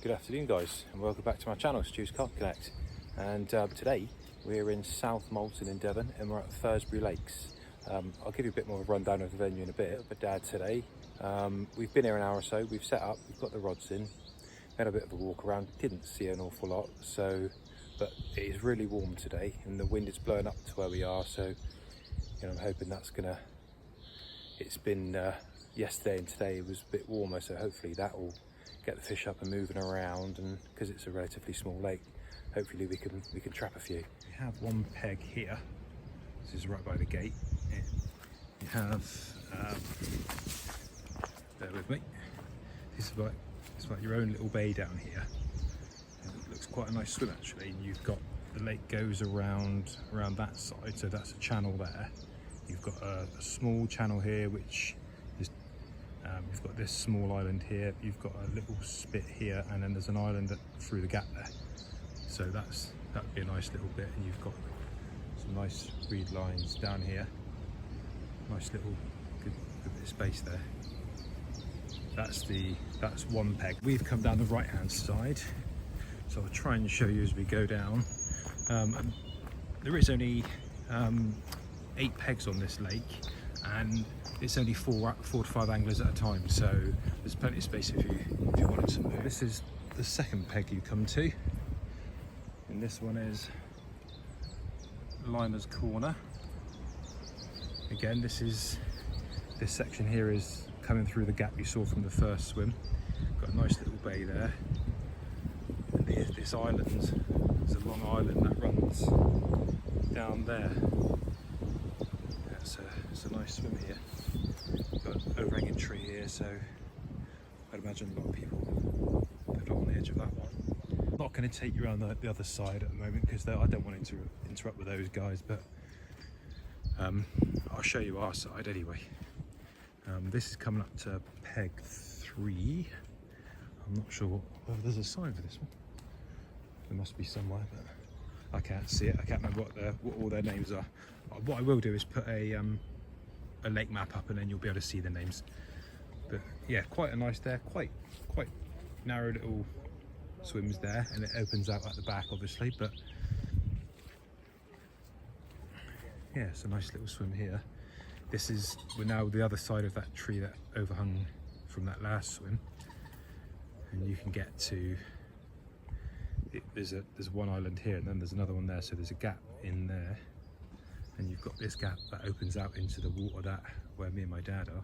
Good afternoon guys, and welcome back to my channel, Stu's Carp Connect. And today we're in South Molton in Devon and we're at Furzebray Lakes. I'll give you a bit more of a rundown of the venue in a bit. But Dad today, we've been here an hour or so, we've set up, we've got the rods in, had a bit of a walk around, didn't see an awful lot, but it is really warm today and the wind is blowing up to where we are, so I'm hoping that's gonna, it's been yesterday and today it was a bit warmer, so hopefully that will get the fish up and moving around, and because it's a relatively small lake, hopefully we can trap a few. We have one peg here. This is right by the gate. You have bear with me. It's like your own little bay down here. It looks quite a nice swim actually. And you've got the lake goes around that side, so that's a channel there. You've got a small channel here which you've got this small island here, you've got a little spit here, and then there's an island through the gap there. So that'd be a nice little bit, and you've got some nice reed lines down here. Nice little good bit of space there. That's one peg. We've come down the right hand side, so I'll try and show you as we go down. And there is only 8 pegs on this lake, and it's only four to five anglers at a time, so there's plenty of space if you wanted to move. This is the second peg you come to, and this one is Limer's Corner. Again, this section here is coming through the gap you saw from the first swim. Got a nice little bay there, and this island, there's a long island that runs down there. It's a nice swim here. Got an overhanging tree here, so I'd imagine a lot of people put it on the edge of that one. I'm not going to take you around the other side at the moment because I don't want to interrupt with those guys, but I'll show you our side anyway. This is coming up to peg 3. I'm not sure whether there's a sign for this one. There must be somewhere, but I can't see it. I can't remember what all their names are. What I will do is put a lake map up, and then you'll be able to see the names. But yeah, quite a nice there, quite narrow little swims there, and it opens out at the back obviously, but yeah, it's a nice little swim here. We're now the other side of that tree that overhung from that last swim, and you can get to there's one island here, and then there's another one there, so there's a gap in there, and you've got this gap that opens out into the water where me and my dad are.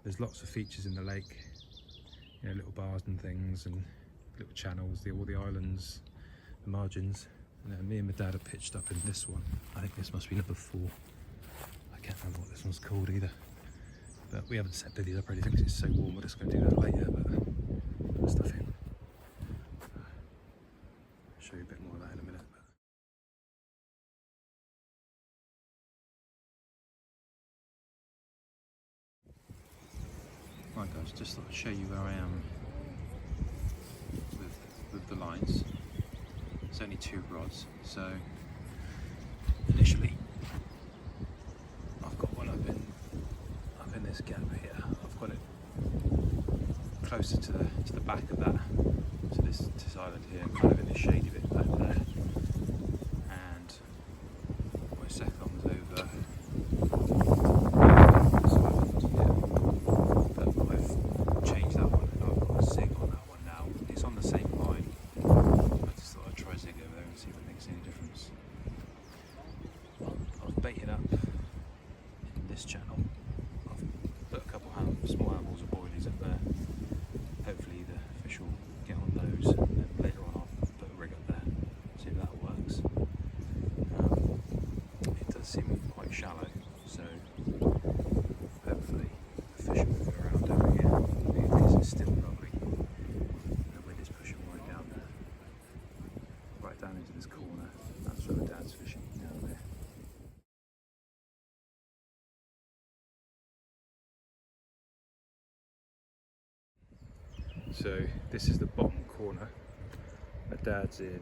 There's lots of features in the lake, little bars and things, and little channels, all the islands, the margins. And then me and my dad are pitched up in this one. I think this must be number 4. I can't remember what this one's called either, but we haven't set these up or anything because it's so warm. We're just going to do that later, but put the stuff in. I'll show you a bit more of that in a minute. Right guys, just thought I'd show you where I am with the lines. It's only 2 rods, so initially I've got one up in this gap here. I've got it closer to the back of that, to this island here, kind of in the shady bit back there. And my second one was over this island here, but I've changed that one and I've got a zig on that one now. It's on the same line. I just thought I'd try zig over there and see if it makes any difference. I was baiting up in this channel. I've put a couple small animals or boilies up there. Hopefully the fish will get on those, and then later on I'll put a rig up there, see if that works. It does seem quite shallow, so hopefully the fish will move around over here. This is still lovely. The wind is pushing right down there, right down into this corner. That's where my dad's fishing down there. So this is the bottom corner. My dad's in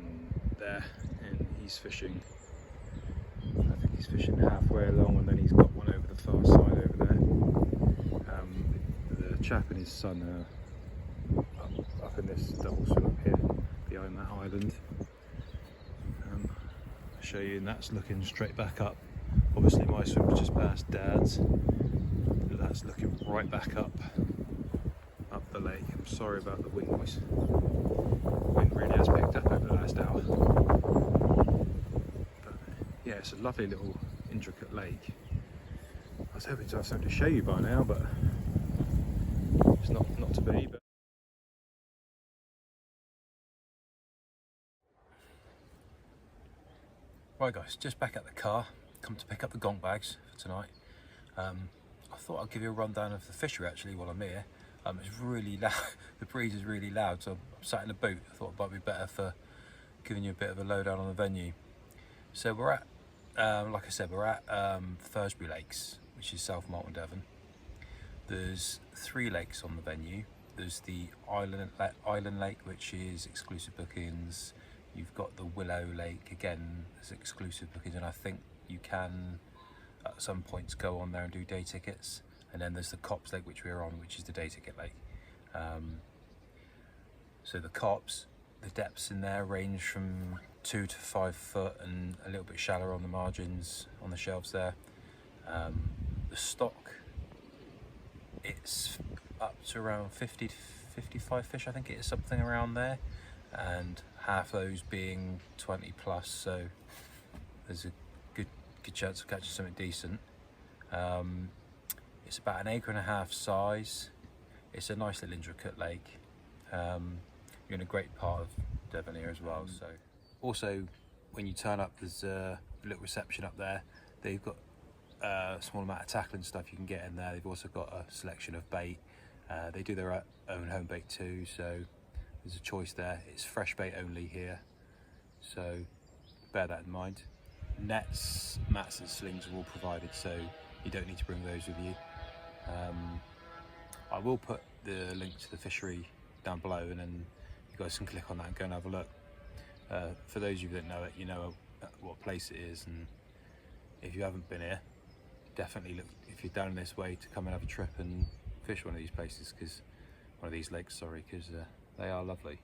there and he's fishing. I think he's fishing halfway along, and then he's got one over the far side over there. The chap and his son are up up in this double swim up here behind that island. I'll show you, and that's looking straight back up. Obviously my swim was just past Dad's, but that's looking right back up the lake. I'm sorry about the wind noise. Wind really has picked up over the last hour. But yeah, it's a lovely little intricate lake. I was hoping to have something to show you by now, but it's not to be. But right guys, just back at the car, come to pick up the gonk bags for tonight. I thought I'd give you a rundown of the fishery actually while I'm here. It's really loud, the breeze is really loud, so I'm sat in the boot. I thought it might be better for giving you a bit of a lowdown on the venue. So we're at, like I said, we're at Furzebray Lakes, which is South Malton, Devon. There's 3 lakes on the venue. There's the Island Lake, which is exclusive bookings. You've got the Willow Lake, again, there's exclusive bookings, and I think you can at some points go on there and do day tickets. And then there's the Copse Lake, which we're on, which is the day ticket lake. So the Copse, the depths in there range from 2 to 5 foot and a little bit shallower on the margins, on the shelves there. The stock, it's up to around 50 to 55 fish, I think it is, something around there. And half those being 20 plus, so there's a good chance of catching something decent. It's about 1.5 acres size. It's a nice little intricate lake. You're in a great part of Devon here as well. So, also when you turn up, there's a little reception up there. They've got a small amount of tackle and stuff you can get in there. They've also got a selection of bait. They do their own home bait too, so there's a choice there. It's fresh bait only here, so bear that in mind. Nets, mats and slings are all provided, so you don't need to bring those with you. I will put the link to the fishery down below, and then you guys can click on that and go and have a look. For those of you that know it, you know what place it is, and if you haven't been here, definitely look, if you're down this way, to come and have a trip and fish one of these places, because one of these lakes, sorry, because they are lovely.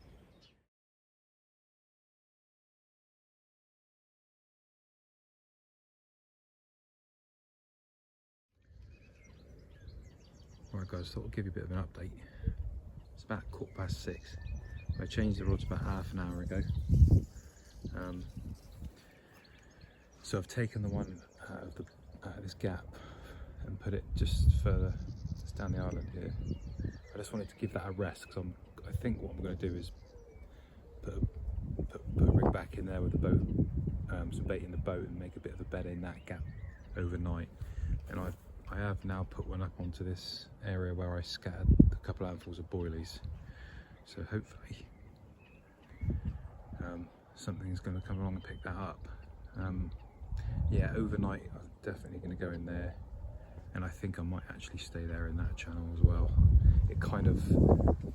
Right guys, thought I'd give you a bit of an update. It's about 6:15. I changed the rods about half an hour ago. So I've taken the one out of this gap and put it just further, just down the island here. I just wanted to give that a rest, because I think what I'm going to do is put a rig back in there with the boat, some bait in the boat, and make a bit of a bed in that gap overnight. And I have now put one up onto this area where I scattered a couple of handfuls of boilies. So hopefully something's going to come along and pick that up. Yeah, overnight I'm definitely going to go in there, and I think I might actually stay there in that channel as well. It kind of,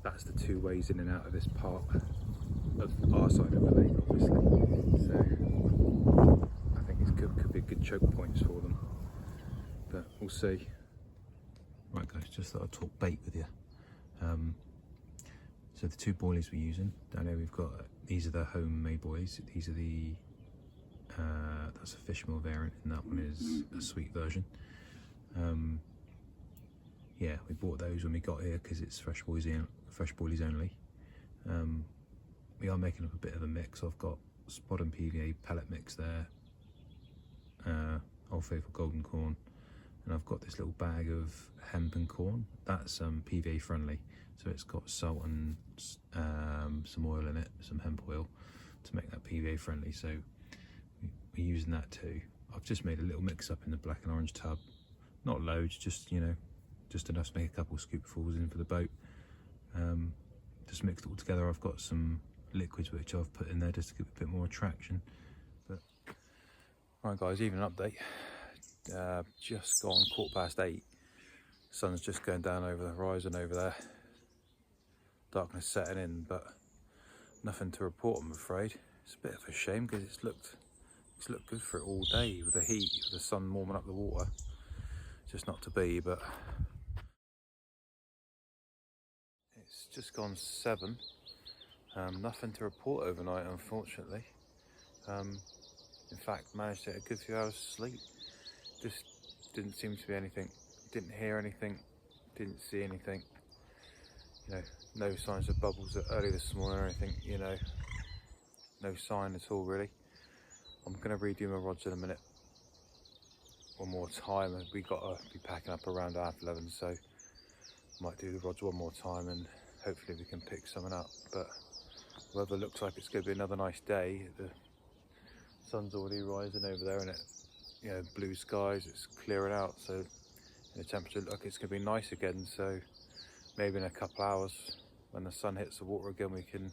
that's the 2 ways in and out of this part of our side of the lake, obviously. So I think it could be good choke points for them, but we'll see. Right guys, just thought I'd talk bait with you. So the 2 boilies we're using, down here we've got, these are the homemade boilies. These are the, that's a fish meal variant, and that one is a sweet version. Yeah, we bought those when we got here because it's fresh boilies only. We are making up a bit of a mix. I've got spot and PVA pellet mix there, Old Faithful golden corn, and I've got this little bag of hemp and corn. That's PVA friendly, so it's got salt and some oil in it, some hemp oil, to make that PVA friendly. So we're using that too. I've just made a little mix up in the black and orange tub, not loads, just, you know, just enough to make a couple of scoopfuls in for the boat. Just mixed it all together. I've got some liquids which I've put in there just to give it a bit more attraction. But right guys, even an update. Just gone 8:15. Sun's just going down over the horizon over there. Darkness setting in, but nothing to report, I'm afraid. It's a bit of a shame because it's looked good for it all day with the heat, with the sun warming up the water. Just not to be, but it's just gone 7. Nothing to report overnight, unfortunately. In fact, managed to get a good few hours sleep. Just didn't seem to be anything. Didn't hear anything. Didn't see anything. You know, no signs of bubbles early this morning or anything. You know, no sign at all really. I'm going to redo my rods in a minute. One more time, and we got to be packing up around 11:30, so might do the rods one more time and hopefully we can pick something up. But weather looks like it's going to be another nice day. The sun's already rising over there, and it, you know, blue skies, it's clearing out, so the temperature looks like it's going to be nice again. So maybe in a couple hours when the sun hits the water again, we can,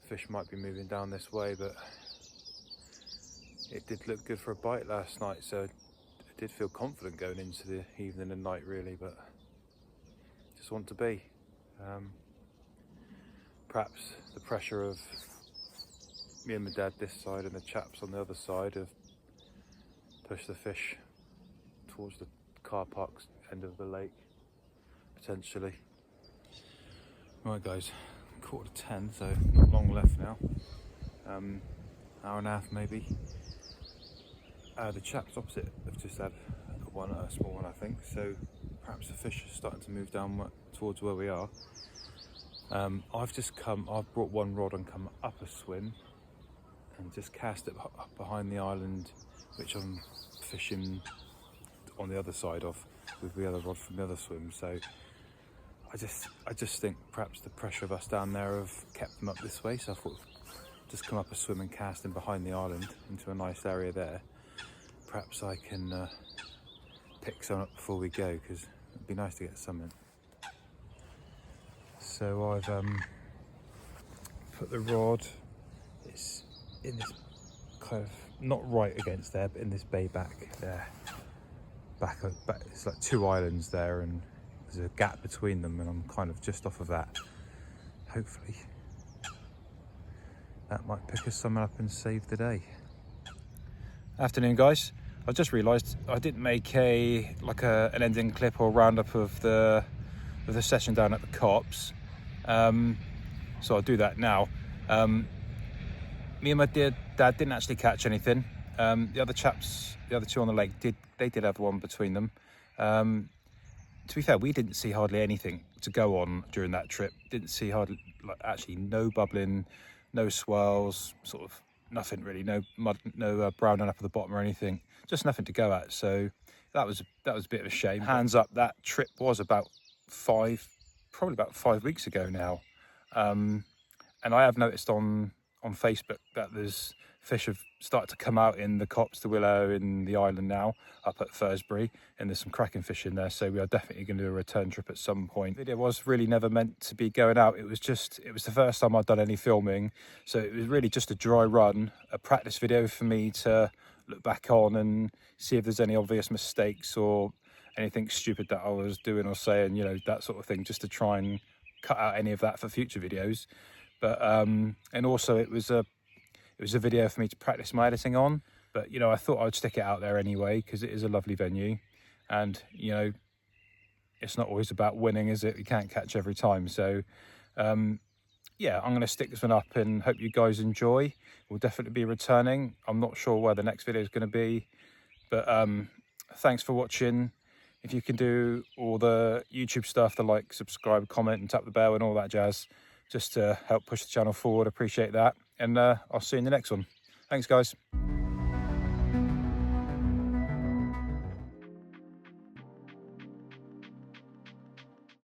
fish might be moving down this way. But it did look good for a bite last night, so I did feel confident going into the evening and night really, but just want to be. Perhaps the pressure of me and my dad this side and the chaps on the other side have pushed the fish towards the car park's end of the lake, potentially. Right guys, 9:45, so not long left now. Hour and a half maybe. The chaps opposite have just had a small one I think, so perhaps the fish are starting to move down towards where we are. I've brought one rod and come up a swim and just cast it up behind the island, which I'm fishing on the other side of with the other rod from the other swim. So I just think perhaps the pressure of us down there have kept them up this way, so I thought just come up a swim and cast them behind the island into a nice area there. Perhaps I can pick some up before we go, because it'd be nice to get some in. So I've put the rod, it's in this kind of, not right against there, but in this bay back there. Back, it's like two islands there, and there's a gap between them, and I'm kind of just off of that. Hopefully that might pick us some up and save the day. Afternoon guys, I just realised I didn't make an ending clip or roundup of the session down at the Copse, so I'll do that now. Me and my dad didn't actually catch anything. The other two on the lake did have one between them. To be fair, we didn't see hardly anything to go on during that trip. Didn't see actually no bubbling, no swells, sort of nothing really, no mud, no browning up at the bottom or anything, just nothing to go at. So that was a bit of a shame. Hands up, that trip was probably about 5 weeks ago now, and I have noticed on Facebook that there's fish have started to come out in the Copse, the Willow, in the island now, up at Furzebray, and there's some cracking fish in there, so we are definitely going to do a return trip at some point. The video was really never meant to be going out. It was the first time I'd done any filming, so it was really just a dry run, a practice video for me to look back on and see if there's any obvious mistakes or anything stupid that I was doing or saying, you know, that sort of thing, just to try and cut out any of that for future videos. But and also it was a video for me to practice my editing on, but you know, I thought I'd stick it out there anyway because it is a lovely venue, and you know, it's not always about winning, is it? You can't catch every time. So yeah, I'm going to stick this one up and hope you guys enjoy. We'll definitely be returning. I'm not sure where the next video is going to be, but thanks for watching. If you can do all the YouTube stuff, the like, subscribe, comment and tap the bell and all that jazz, just to help push the channel forward, appreciate that. And I'll see you in the next one. Thanks guys.